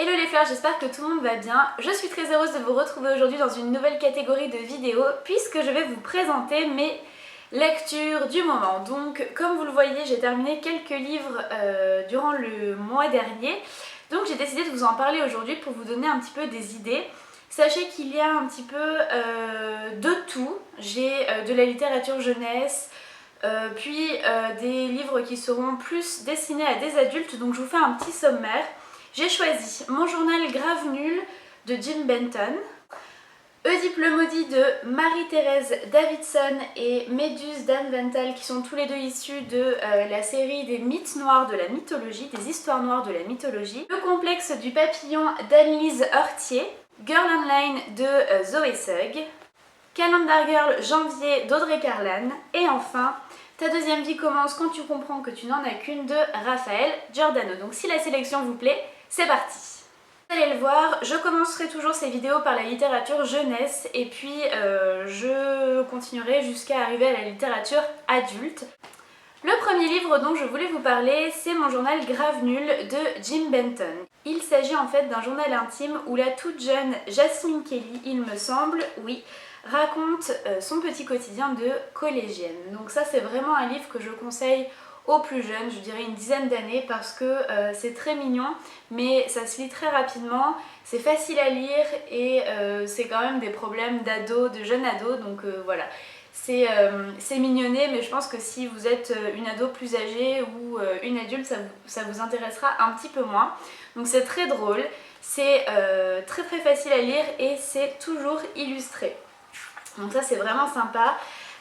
Hello les fleurs, j'espère que tout le monde va bien. Je suis très heureuse de vous retrouver aujourd'hui dans une nouvelle catégorie de vidéos puisque je vais vous présenter mes lectures du moment. Donc comme vous le voyez, j'ai terminé quelques livres durant le mois dernier. Donc j'ai décidé de vous en parler aujourd'hui pour vous donner un petit peu des idées. Sachez qu'il y a un petit peu de tout. J'ai de la littérature jeunesse, puis des livres qui seront plus destinés à des adultes. Donc je vous fais un petit sommaire. J'ai choisi Mon journal grave nul de Jim Benton, Oedipe le maudit de Marie-Thérèse Davidson et Méduse d'Anne Vental, qui sont tous les deux issus de la série des mythes noirs de la mythologie, des histoires noires de la mythologie, Le complexe du papillon d'Anne-Lise Hortier, Girl Online de Zoé Sugg, Calendar Girl janvier d'Audrey Carlan, et enfin Ta deuxième vie commence quand tu comprends que tu n'en as qu'une de Raphaël Giordano. Donc si la sélection vous plaît, c'est parti! Vous allez le voir, je commencerai toujours ces vidéos par la littérature jeunesse et puis je continuerai jusqu'à arriver à la littérature adulte. Le premier livre dont je voulais vous parler, c'est Mon journal grave nul de Jim Benton. Il s'agit en fait d'un journal intime où la toute jeune Jasmine Kelly, il me semble, oui, raconte son petit quotidien de collégienne. Donc ça c'est vraiment un livre que je conseille aux plus jeunes, je dirais une dizaine d'années, parce que c'est très mignon mais ça se lit très rapidement, c'est facile à lire et c'est quand même des problèmes d'ados, de jeunes ados, donc voilà. C'est mignonné, mais je pense que si vous êtes une ado plus âgée ou une adulte, ça vous intéressera un petit peu moins. Donc c'est très drôle, c'est très facile à lire et c'est toujours illustré. Donc ça c'est vraiment sympa.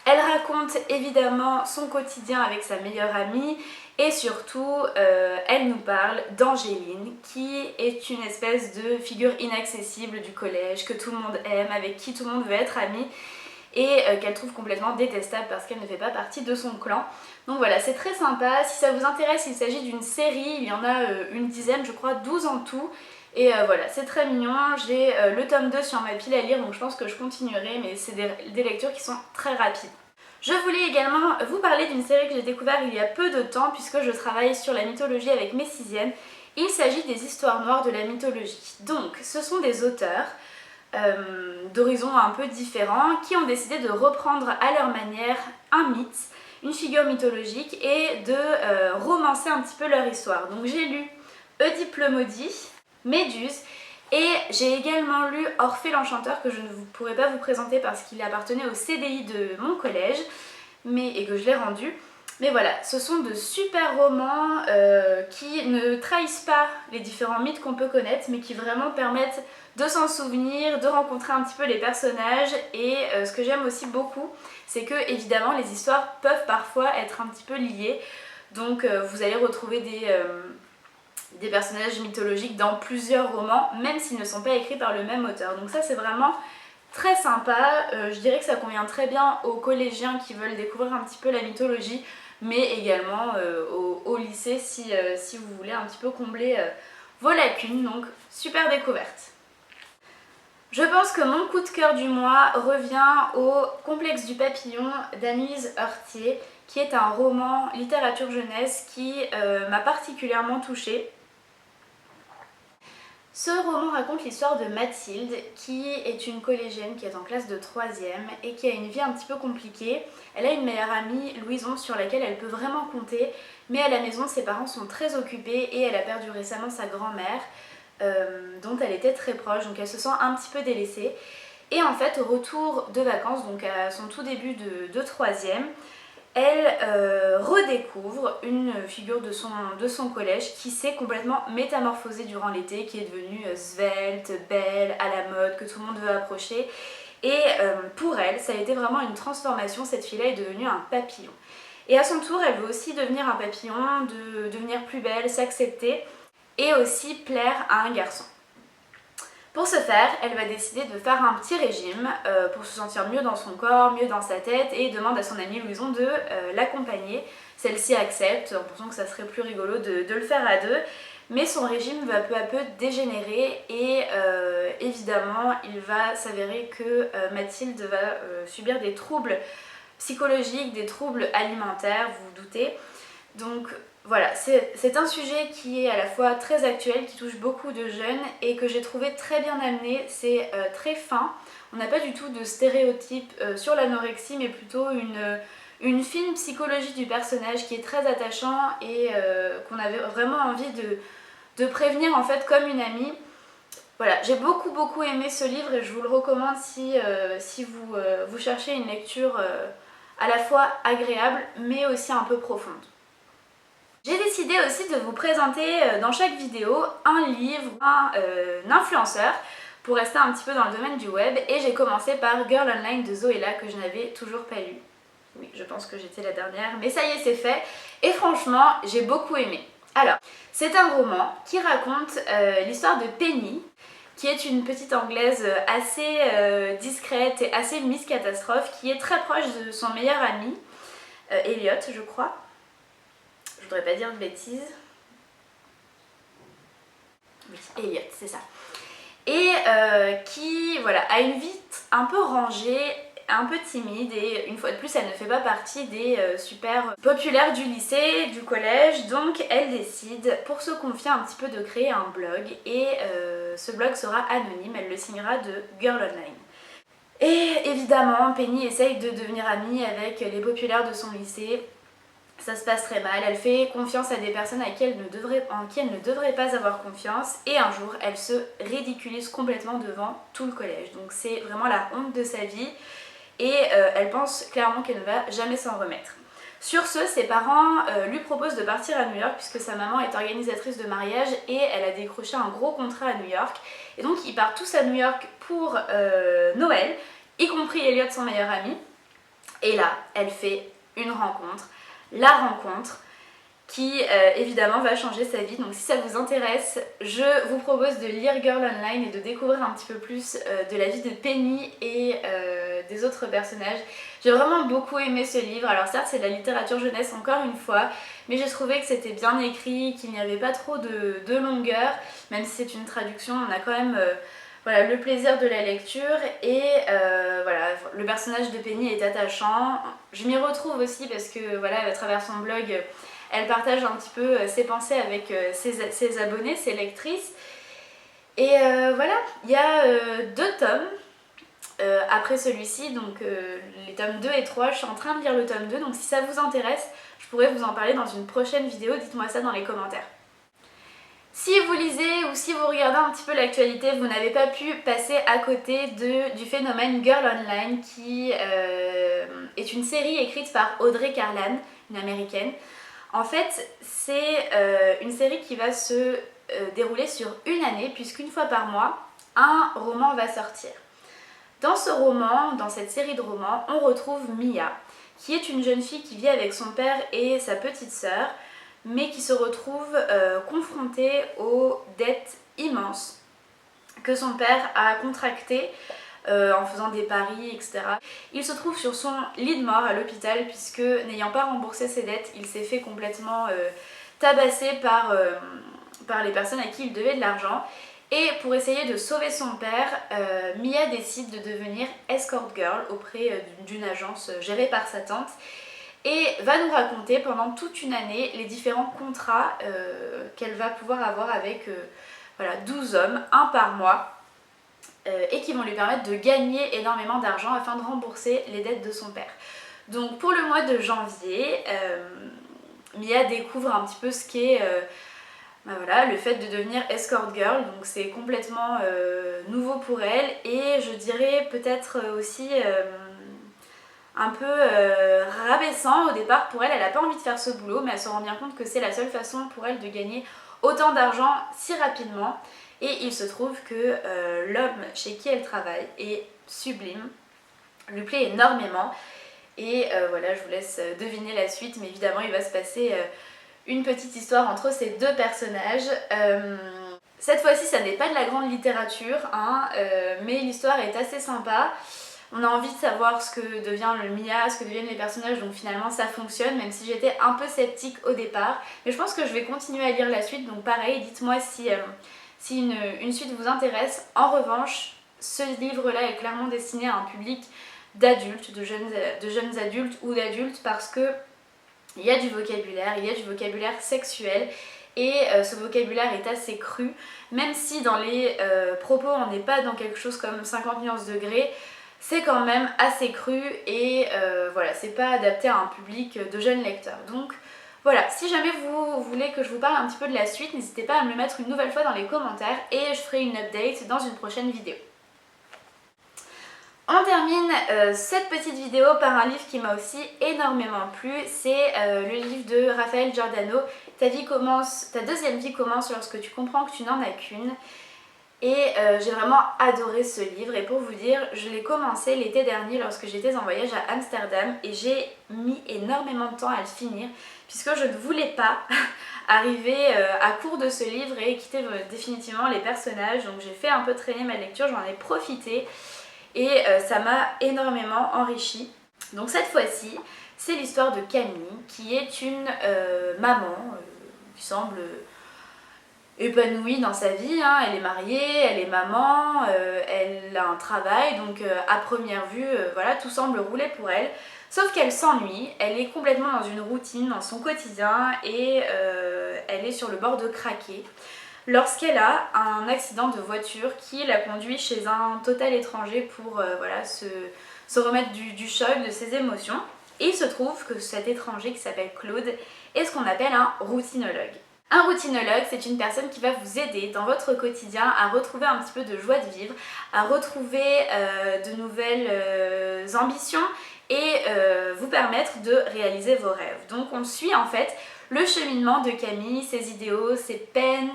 Elle raconte évidemment son quotidien avec sa meilleure amie et surtout elle nous parle d'Angéline qui est une espèce de figure inaccessible du collège que tout le monde aime, avec qui tout le monde veut être ami et qu'elle trouve complètement détestable parce qu'elle ne fait pas partie de son clan. Donc voilà, c'est très sympa. Si ça vous intéresse, il s'agit d'une série, il y en a une dizaine, je crois 12 en tout. Et voilà, c'est très mignon. J'ai le tome 2 sur ma pile à lire, donc je pense que je continuerai, mais c'est des lectures qui sont très rapides. Je voulais également vous parler d'une série que j'ai découverte il y a peu de temps puisque je travaille sur la mythologie avec mes sixièmes. Il s'agit des histoires noires de la mythologie. Donc ce sont des auteurs d'horizons un peu différents qui ont décidé de reprendre à leur manière un mythe, une figure mythologique et de romancer un petit peu leur histoire. Donc j'ai lu Oedipe le maudit, Méduse, et j'ai également lu Orphée l'enchanteur que je ne pourrais pas vous présenter parce qu'il appartenait au CDI de mon collège et que je l'ai rendu. Mais voilà, ce sont de super romans qui ne trahissent pas les différents mythes qu'on peut connaître, mais qui vraiment permettent de s'en souvenir, de rencontrer un petit peu les personnages. Et ce que j'aime aussi beaucoup, c'est que évidemment les histoires peuvent parfois être un petit peu liées. Donc vous allez retrouver des personnages mythologiques dans plusieurs romans, même s'ils ne sont pas écrits par le même auteur. Donc ça c'est vraiment très sympa. Je dirais que ça convient très bien aux collégiens qui veulent découvrir un petit peu la mythologie, mais également au lycée si vous voulez un petit peu combler vos lacunes. Donc super découverte. Je pense que mon coup de cœur du mois revient au Complexe du papillon d'Anne-Lise Hortier, qui est un roman littérature jeunesse qui m'a particulièrement touchée. Ce roman raconte l'histoire de Mathilde, qui est une collégienne qui est en classe de 3e et qui a une vie un petit peu compliquée. Elle a une meilleure amie, Louison, sur laquelle elle peut vraiment compter, mais à la maison ses parents sont très occupés et elle a perdu récemment sa grand-mère, dont elle était très proche, donc elle se sent un petit peu délaissée. Et en fait, au retour de vacances, donc à son tout début de 3e, elle redécouvre une figure de son collège qui s'est complètement métamorphosée durant l'été, qui est devenue svelte, belle, à la mode, que tout le monde veut approcher. Et pour elle, ça a été vraiment une transformation. Cette fille-là est devenue un papillon. Et à son tour, elle veut aussi devenir un papillon, devenir plus belle, s'accepter et aussi plaire à un garçon. Pour ce faire, elle va décider de faire un petit régime pour se sentir mieux dans son corps, mieux dans sa tête, et demande à son amie Louison de l'accompagner. Celle-ci accepte en pensant que ça serait plus rigolo de le faire à deux, mais son régime va peu à peu dégénérer et évidemment il va s'avérer que Mathilde va subir des troubles psychologiques, des troubles alimentaires, vous vous doutez. Donc voilà, c'est un sujet qui est à la fois très actuel, qui touche beaucoup de jeunes et que j'ai trouvé très bien amené. C'est très fin. On n'a pas du tout de stéréotypes sur l'anorexie, mais plutôt une fine psychologie du personnage qui est très attachant et qu'on avait vraiment envie de prévenir en fait comme une amie. Voilà, j'ai beaucoup aimé ce livre et je vous le recommande si vous cherchez une lecture à la fois agréable mais aussi un peu profonde. J'ai décidé aussi de vous présenter dans chaque vidéo un livre, un influenceur pour rester un petit peu dans le domaine du web, et j'ai commencé par Girl Online de Zoéla que je n'avais toujours pas lu. Oui, je pense que j'étais la dernière, mais ça y est, c'est fait et franchement, j'ai beaucoup aimé. Alors, c'est un roman qui raconte l'histoire de Penny, qui est une petite anglaise assez discrète et assez Miss Catastrophe, qui est très proche de son meilleur ami, Elliot, je crois. Je voudrais pas dire de bêtises. Oui, Elliot, c'est ça. Et qui voilà, a une vie un peu rangée, un peu timide, et une fois de plus elle ne fait pas partie des super populaires du lycée, du collège, donc elle décide pour se confier un petit peu de créer un blog, et ce blog sera anonyme, elle le signera de Girl Online. Et évidemment Penny essaye de devenir amie avec les populaires de son lycée. Ça se passe très mal, elle fait confiance à des personnes en qui elle ne devrait pas avoir confiance, et un jour elle se ridiculise complètement devant tout le collège. Donc c'est vraiment la honte de sa vie et elle pense clairement qu'elle ne va jamais s'en remettre. Sur ce, ses parents lui proposent de partir à New York puisque sa maman est organisatrice de mariage et elle a décroché un gros contrat à New York. Et donc ils partent tous à New York pour Noël, y compris Elliot, son meilleur ami. Et là, elle fait une rencontre. La rencontre qui évidemment va changer sa vie. Donc si ça vous intéresse, je vous propose de lire Girl Online et de découvrir un petit peu plus de la vie de Penny et des autres personnages. J'ai vraiment beaucoup aimé ce livre. Alors certes c'est de la littérature jeunesse encore une fois, mais j'ai trouvé que c'était bien écrit, qu'il n'y avait pas trop de longueur. Même si c'est une traduction, on a quand même voilà, le plaisir de la lecture, et voilà, le personnage de Penny est attachant. Je m'y retrouve aussi parce que voilà, à travers son blog, elle partage un petit peu ses pensées avec ses abonnés, ses lectrices. Et voilà, il y a 2 tomes après celui-ci, donc les tomes 2 et 3, je suis en train de lire le tome 2, donc si ça vous intéresse, je pourrais vous en parler dans une prochaine vidéo, dites-moi ça dans les commentaires. Si vous lisez ou si vous regardez un petit peu l'actualité, vous n'avez pas pu passer à côté du phénomène Girl Online, qui est une série écrite par Audrey Carlan, une américaine. En fait, c'est une série qui va se dérouler sur une année, puisqu'une fois par mois, un roman va sortir. Dans ce roman, dans cette série de romans, on retrouve Mia, qui est une jeune fille qui vit avec son père et sa petite sœur, mais qui se retrouve confrontée aux dettes immenses que son père a contractées en faisant des paris, etc. Il se trouve sur son lit de mort à l'hôpital puisque, n'ayant pas remboursé ses dettes, il s'est fait complètement tabasser par les personnes à qui il devait de l'argent. Et pour essayer de sauver son père, Mia décide de devenir escort girl auprès d'une agence gérée par sa tante, et va nous raconter pendant toute une année les différents contrats qu'elle va pouvoir avoir avec voilà, 12 hommes, un par mois, et qui vont lui permettre de gagner énormément d'argent afin de rembourser les dettes de son père. Donc pour le mois de janvier, Mia découvre un petit peu ce qu'est voilà, le fait de devenir escort girl, donc c'est complètement nouveau pour elle, et je dirais peut-être aussi un peu rabaissant au départ pour elle. Elle n'a pas envie de faire ce boulot, mais elle se rend bien compte que c'est la seule façon pour elle de gagner autant d'argent si rapidement. Et il se trouve que l'homme chez qui elle travaille est sublime, lui plaît énormément. Et voilà, je vous laisse deviner la suite, mais évidemment il va se passer une petite histoire entre ces 2 personnages. Cette fois-ci ça n'est pas de la grande littérature, hein, mais l'histoire est assez sympa. On a envie de savoir ce que devient le Mia, ce que deviennent les personnages, donc finalement ça fonctionne, même si j'étais un peu sceptique au départ. Mais je pense que je vais continuer à lire la suite, donc pareil, dites-moi si une suite vous intéresse. En revanche, ce livre-là est clairement destiné à un public d'adultes, de jeunes adultes ou d'adultes, parce que Il y a du vocabulaire sexuel et ce vocabulaire est assez cru, même si dans les propos on n'est pas dans quelque chose comme 50 nuances degrés, c'est quand même assez cru et voilà, c'est pas adapté à un public de jeunes lecteurs. Donc voilà, si jamais vous voulez que je vous parle un petit peu de la suite, n'hésitez pas à me le mettre une nouvelle fois dans les commentaires et je ferai une update dans une prochaine vidéo. On termine cette petite vidéo par un livre qui m'a aussi énormément plu, c'est le livre de Raphaël Giordano, Ta deuxième vie commence lorsque tu comprends que tu n'en as qu'une. Et j'ai vraiment adoré ce livre et pour vous dire, je l'ai commencé l'été dernier lorsque j'étais en voyage à Amsterdam et j'ai mis énormément de temps à le finir puisque je ne voulais pas arriver à court de ce livre et quitter définitivement les personnages. Donc j'ai fait un peu traîner ma lecture, j'en ai profité et ça m'a énormément enrichie. Donc cette fois-ci, c'est l'histoire de Camille qui est une maman qui semble épanouie dans sa vie, hein. Elle est mariée, elle est maman, elle a un travail, donc à première vue, voilà, tout semble rouler pour elle. Sauf qu'elle s'ennuie, elle est complètement dans une routine, dans son quotidien et elle est sur le bord de craquer lorsqu'elle a un accident de voiture qui la conduit chez un total étranger pour voilà, se remettre du choc, de ses émotions. Et il se trouve que cet étranger qui s'appelle Claude est ce qu'on appelle un routinologue. Un routinologue, c'est une personne qui va vous aider dans votre quotidien à retrouver un petit peu de joie de vivre, à retrouver de nouvelles ambitions et vous permettre de réaliser vos rêves. Donc on suit en fait le cheminement de Camille, ses idéaux, ses peines,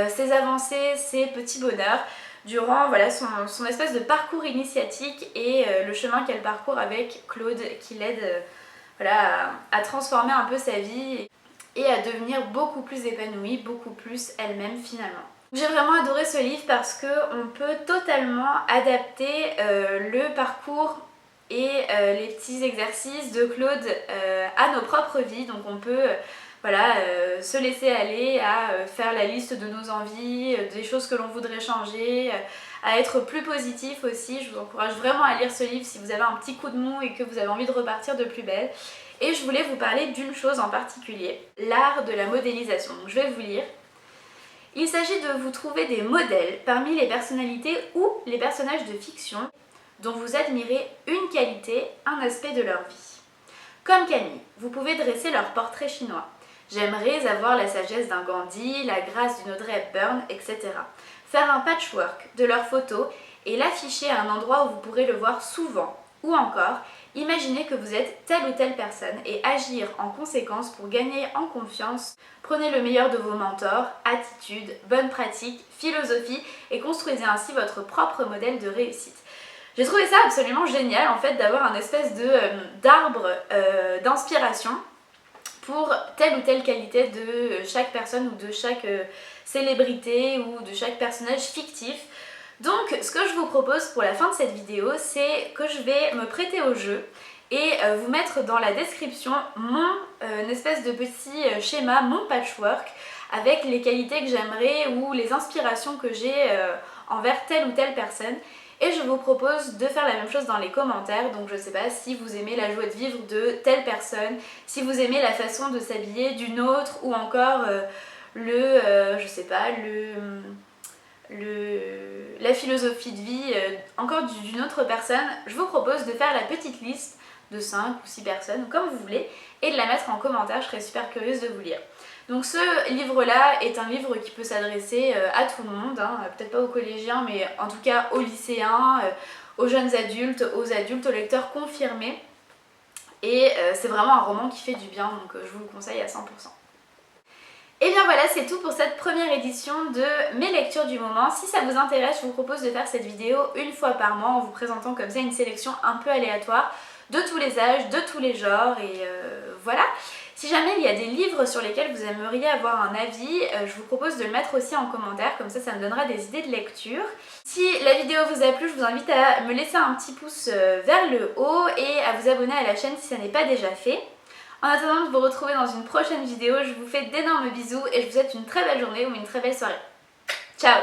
ses avancées, ses petits bonheurs durant voilà, son espèce de parcours initiatique et le chemin qu'elle parcourt avec Claude qui l'aide voilà, à transformer un peu sa vie et à devenir beaucoup plus épanouie, beaucoup plus elle-même finalement. J'ai vraiment adoré ce livre parce qu'on peut totalement adapter le parcours et les petits exercices de Claude à nos propres vies. Donc on peut voilà, se laisser aller à faire la liste de nos envies, des choses que l'on voudrait changer, à être plus positif aussi. Je vous encourage vraiment à lire ce livre si vous avez un petit coup de mou et que vous avez envie de repartir de plus belle. Et je voulais vous parler d'une chose en particulier, l'art de la modélisation. Donc je vais vous lire. Il s'agit de vous trouver des modèles parmi les personnalités ou les personnages de fiction dont vous admirez une qualité, un aspect de leur vie. Comme Camille, vous pouvez dresser leur portrait chinois. J'aimerais avoir la sagesse d'un Gandhi, la grâce d'une Audrey Hepburn, etc. Faire un patchwork de leurs photos et l'afficher à un endroit où vous pourrez le voir souvent. Ou encore, imaginez que vous êtes telle ou telle personne et agir en conséquence pour gagner en confiance. Prenez le meilleur de vos mentors, attitudes, bonnes pratiques, philosophie et construisez ainsi votre propre modèle de réussite. J'ai trouvé ça absolument génial en fait d'avoir un espèce d'arbre d'inspiration pour telle ou telle qualité de chaque personne ou de chaque célébrité ou de chaque personnage fictif. Donc ce que je vous propose pour la fin de cette vidéo, c'est que je vais me prêter au jeu et vous mettre dans la description mon espèce de petit schéma, mon patchwork avec les qualités que j'aimerais ou les inspirations que j'ai envers telle ou telle personne. Et je vous propose de faire la même chose dans les commentaires, donc je sais pas si vous aimez la joie de vivre de telle personne, si vous aimez la façon de s'habiller d'une autre ou encore je sais pas, la philosophie de vie encore d'une autre personne. Je vous propose de faire la petite liste de 5 ou 6 personnes, comme vous voulez, et de la mettre en commentaire, je serais super curieuse de vous lire. Donc ce livre-là est un livre qui peut s'adresser à tout le monde, hein, peut-être pas aux collégiens, mais en tout cas aux lycéens, aux jeunes adultes, aux lecteurs confirmés. Et c'est vraiment un roman qui fait du bien, donc je vous le conseille à 100%. Et bien voilà, c'est tout pour cette première édition de mes lectures du moment. Si ça vous intéresse, je vous propose de faire cette vidéo une fois par mois en vous présentant comme ça une sélection un peu aléatoire de tous les âges, de tous les genres et voilà. Si jamais il y a des livres sur lesquels vous aimeriez avoir un avis, je vous propose de le mettre aussi en commentaire, comme ça me donnera des idées de lecture. Si la vidéo vous a plu, je vous invite à me laisser un petit pouce vers le haut et à vous abonner à la chaîne si ça n'est pas déjà fait. En attendant de vous retrouver dans une prochaine vidéo, je vous fais d'énormes bisous et je vous souhaite une très belle journée ou une très belle soirée. Ciao!